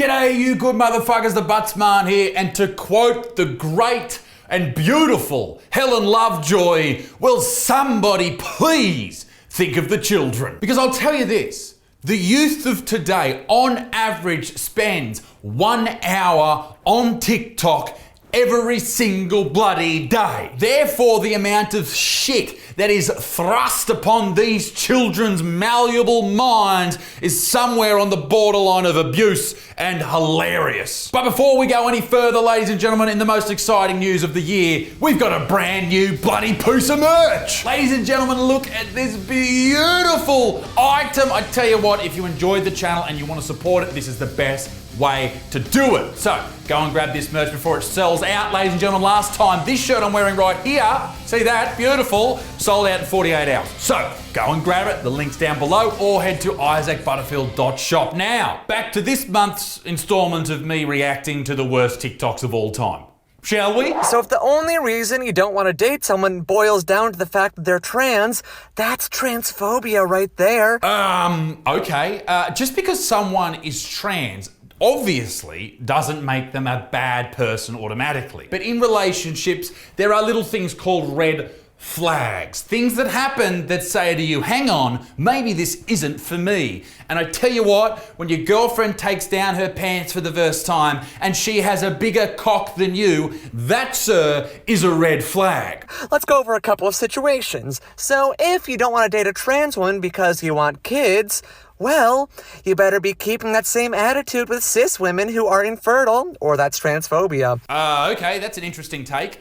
G'day, you good motherfuckers, the Buttsman here, and to quote the great and beautiful Helen Lovejoy, will somebody please think of the children? Because I'll tell you this, the youth of today on average spends 1 hour on TikTok every single bloody day. Therefore, the amount of shit that is thrust upon these children's malleable minds is somewhere on the borderline of abuse and hilarious. But before we go any further, ladies and gentlemen, in the most exciting news of the year, we've got a brand new bloody piece of merch. Ladies and gentlemen, look at this beautiful item. I tell you what, if you enjoyed the channel and you want to support it, this is the best way to do it. So go and grab this merch before it sells out. Ladies and gentlemen, last time this shirt I'm wearing right here, see that, beautiful, sold out in 48 hours. So go and grab it, the link's down below, or head to isaacbutterfield.shop. Now back to this month's installment of me reacting to the worst TikToks of all time. Shall we? So if the only reason you don't want to date someone boils down to the fact that they're trans, that's transphobia right there. Okay. Just because someone is trans obviously doesn't make them a bad person automatically. But in relationships, there are little things called red flags. Things that happen that say to you, hang on, maybe this isn't for me. And I tell you what, when your girlfriend takes down her pants for the first time and she has a bigger cock than you, that, sir, is a red flag. Let's go over a couple of situations. So if you don't want to date a trans woman because you want kids, well, you better be keeping that same attitude with cis women who are infertile, or that's transphobia. Okay, that's an interesting take.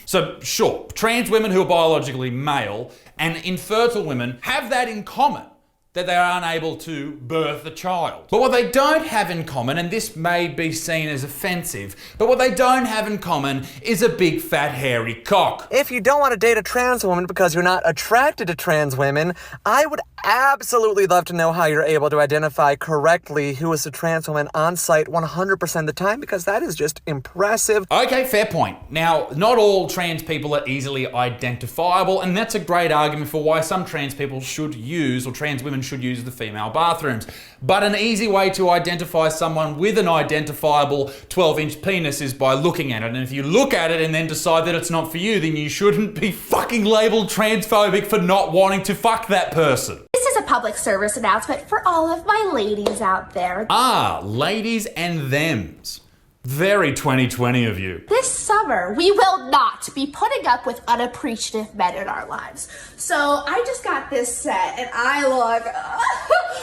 So sure, trans women who are biologically male and infertile women have that in common, that they are unable to birth a child. But what they don't have in common, and this may be seen as offensive, but what they don't have in common is a big fat hairy cock. If you don't want to date a trans woman because you're not attracted to trans women, I would absolutely love to know how you're able to identify correctly who is a trans woman on site 100% of the time, because that is just impressive. Okay, fair point. Now, not all trans people are easily identifiable, and that's a great argument for why some trans people should use, or trans women should use, the female bathrooms. But an easy way to identify someone with an identifiable 12-inch penis is by looking at it. And if you look at it and then decide that it's not for you, then you shouldn't be fucking labeled transphobic for not wanting to fuck that person. This is a public service announcement for all of my ladies out there. Ah, ladies and thems. Very 2020 of you. This summer, we will not be putting up with unappreciative men in our lives. So I just got this set and I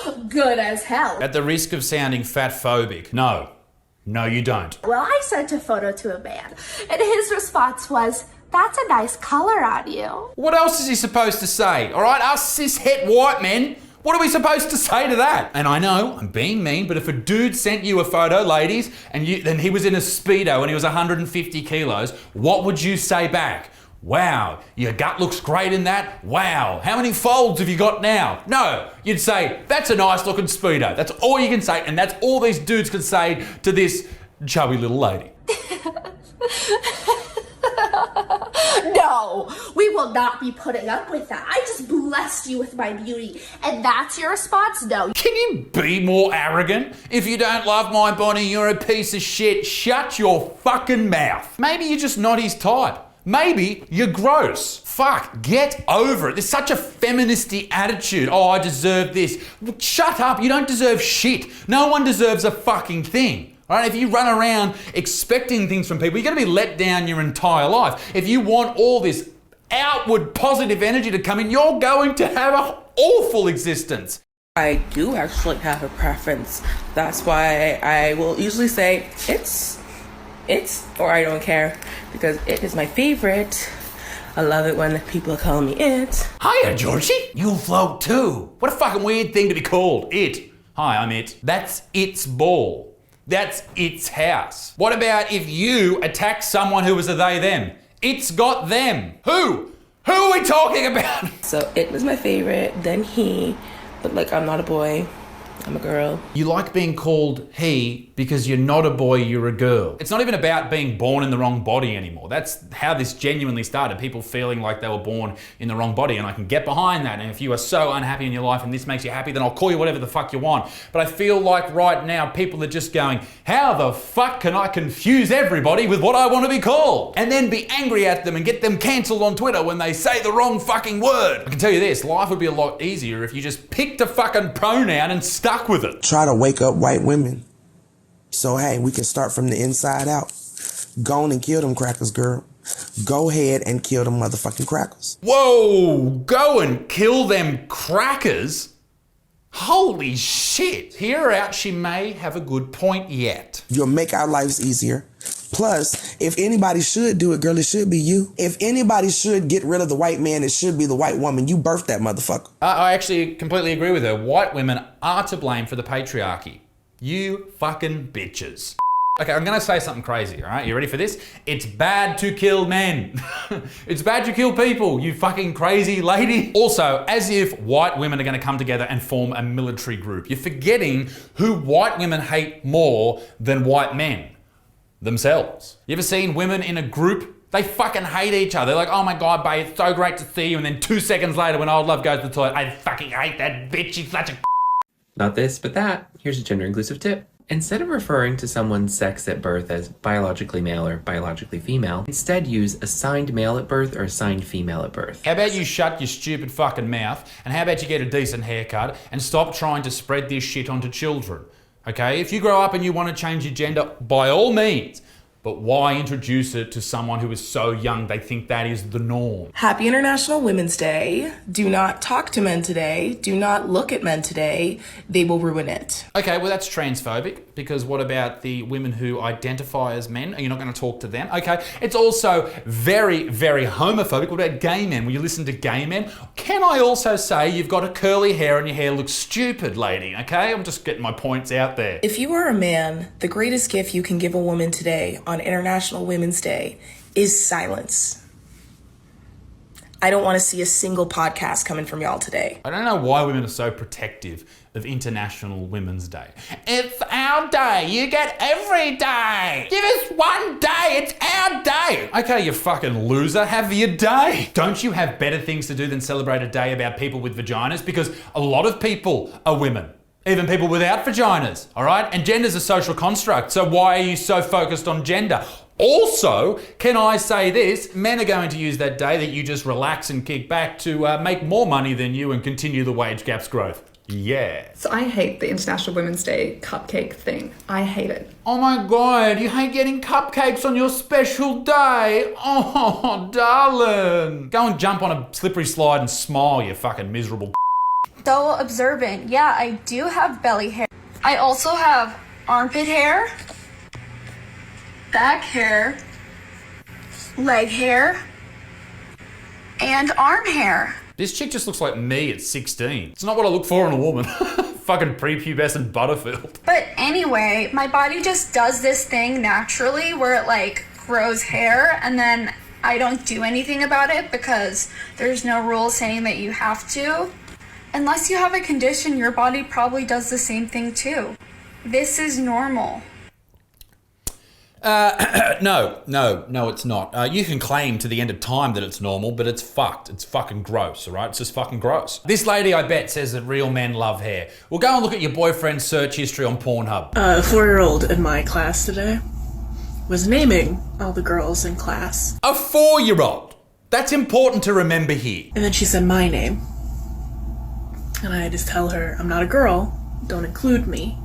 look good as hell. At the risk of sounding fatphobic, no, you don't. Well, I sent a photo to a man and his response was, "That's a nice color on you." What else is he supposed to say? All right, us cis-het white men, what are we supposed to say to that? And I know, I'm being mean, but if a dude sent you a photo, ladies, and he was in a Speedo and he was 150 kilos, what would you say back? Wow, your gut looks great in that. Wow, how many folds have you got now? No, you'd say, that's a nice looking Speedo. That's all you can say, and that's all these dudes can say to this chubby little lady. No, we will not be putting up with that. I just blessed you with my beauty. And that's your response? No. Can you be more arrogant? If you don't love my body, you're a piece of shit. Shut your fucking mouth. Maybe you're just not his type. Maybe you're gross. Fuck, get over it. There's such a feministy attitude. Oh, I deserve this. Shut up, you don't deserve shit. No one deserves a fucking thing. All right, if you run around expecting things from people, you're going to be let down your entire life. If you want all this outward positive energy to come in, you're going to have an awful existence. I do actually have a preference. That's why I will usually say it's, or I don't care, because it is my favorite. I love it when people call me it. Hiya, Georgie. You'll float too. What a fucking weird thing to be called. It. Hi, I'm it. That's its ball. That's its house. What about if you attack someone who was a they, them? It's got them. Who? Who are we talking about? So it was my favorite, then he, but like I'm not a boy, I'm a girl. You like being called he because you're not a boy, you're a girl. It's not even about being born in the wrong body anymore. That's how this genuinely started. People feeling like they were born in the wrong body, and I can get behind that. And if you are so unhappy in your life and this makes you happy, then I'll call you whatever the fuck you want. But I feel like right now people are just going, how the fuck can I confuse everybody with what I want to be called? And then be angry at them and get them cancelled on Twitter when they say the wrong fucking word. I can tell you this, life would be a lot easier if you just picked a fucking pronoun and stuck with it. Try to wake up white women. So, hey, we can start from the inside out. Go on and kill them crackers, girl. Go ahead and kill them motherfucking crackers. Whoa, go and kill them crackers? Holy shit. Hear her out, she may have a good point yet. You'll make our lives easier. Plus, if anybody should do it, girl, it should be you. If anybody should get rid of the white man, it should be the white woman. You birthed that motherfucker. I actually completely agree with her. White women are to blame for the patriarchy. You fucking bitches. Okay, I'm gonna say something crazy, all right? You ready for this? It's bad to kill men. It's bad to kill people, you fucking crazy lady. Also, as if white women are gonna come together and form a military group. You're forgetting who white women hate more than white men. Themselves. You ever seen women in a group? They fucking hate each other. They're like, oh my God, babe, it's so great to see you. And then 2 seconds later when old love goes to the toilet, I fucking hate that bitch, she's such a Not this, but that. Here's a gender-inclusive tip. Instead of referring to someone's sex at birth as biologically male or biologically female, instead use assigned male at birth or assigned female at birth. How about you shut your stupid fucking mouth, and how about you get a decent haircut and stop trying to spread this shit onto children? Okay, if you grow up and you want to change your gender, by all means, but why introduce it to someone who is so young they think that is the norm? Happy International Women's Day. Do not talk to men today. Do not look at men today. They will ruin it. Okay, well that's transphobic, because what about the women who identify as men? Are you not going to talk to them? Okay, it's also very, very homophobic. What about gay men? Will you listen to gay men? Can I also say you've got a curly hair and your hair looks stupid, lady, okay? I'm just getting my points out there. If you are a man, the greatest gift you can give a woman today on International Women's Day is silence. I don't want to see a single podcast coming from y'all today. I don't know why women are so protective of International Women's Day. It's our day. You get every day. Give us one day. It's our day. Okay, you fucking loser. Have your day. Don't you have better things to do than celebrate a day about people with vaginas? Because a lot of people are women. Even people without vaginas, all right? And gender's a social construct, so why are you so focused on gender? Also, can I say this? Men are going to use that day that you just relax and kick back to make more money than you and continue the wage gap's growth. Yeah. So I hate the International Women's Day cupcake thing. I hate it. Oh my God, you hate getting cupcakes on your special day? Oh, darling. Go and jump on a slippery slide and smile, you fucking miserable. So observant. Yeah, I do have belly hair. I also have armpit hair, back hair, leg hair, and arm hair. This chick just looks like me at 16. It's not what I look for in a woman. Fucking prepubescent Butterfield. But anyway, my body just does this thing naturally where it like grows hair, and then I don't do anything about it because there's no rule saying that you have to. Unless you have a condition, your body probably does the same thing too. This is normal. No, it's not. You can claim to the end of time that it's normal, but it's fucked. It's fucking gross, all right? It's just fucking gross. This lady, I bet, says that real men love hair. Well, go and look at your boyfriend's search history on Pornhub. A 4-year-old in my class today was naming all the girls in class. A 4-year-old? That's important to remember here. And then she said my name. And I just tell her, I'm not a girl, don't include me.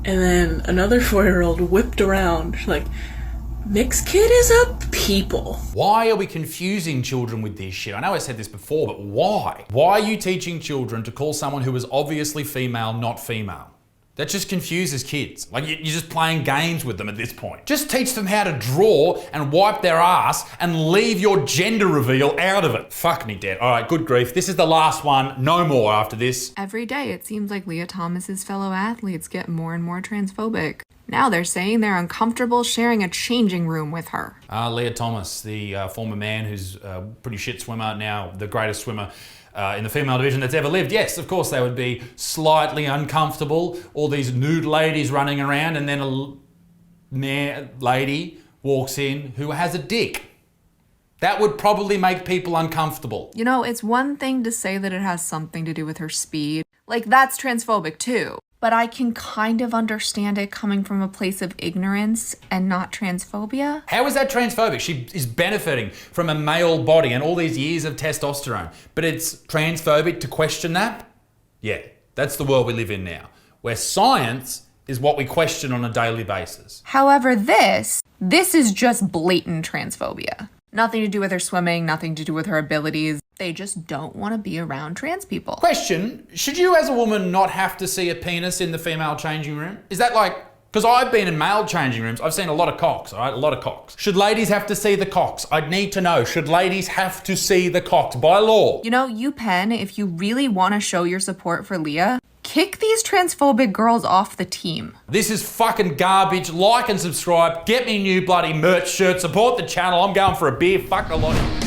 And then another 4-year-old whipped around, like, mixed kid is a people. Why are we confusing children with this shit? I know I said this before, but why? Why are you teaching children to call someone who is obviously female not female? That just confuses kids. Like, you're just playing games with them at this point. Just teach them how to draw and wipe their ass and leave your gender reveal out of it. Fuck me dead. All right, good grief. This is the last one. No more after this. Every day, it seems like Leah Thomas's fellow athletes get more and more transphobic. Now they're saying they're uncomfortable sharing a changing room with her. Leah Thomas, the former man who's a pretty shit swimmer, now the greatest swimmer in the female division that's ever lived. Yes, of course they would be slightly uncomfortable. All these nude ladies running around, and then a lady walks in who has a dick. That would probably make people uncomfortable. You know, it's one thing to say that it has something to do with her speed. Like, that's transphobic too. But I can kind of understand it coming from a place of ignorance and not transphobia. How is that transphobic? She is benefiting from a male body and all these years of testosterone. But it's transphobic to question that? Yeah, that's the world we live in now, where science is what we question on a daily basis. However, this is just blatant transphobia. Nothing to do with her swimming, nothing to do with her abilities. They just don't want to be around trans people. Question, should you as a woman not have to see a penis in the female changing room? Is that like, because I've been in male changing rooms, I've seen a lot of cocks, all right, a lot of cocks. Should ladies have to see the cocks? I'd need to know, should ladies have to see the cocks by law? You know, you Penn, if you really want to show your support for Leah, kick these transphobic girls off the team. This is fucking garbage. Like and subscribe. Get me new bloody merch shirt. Support the channel. I'm going for a beer. Fuck a lot.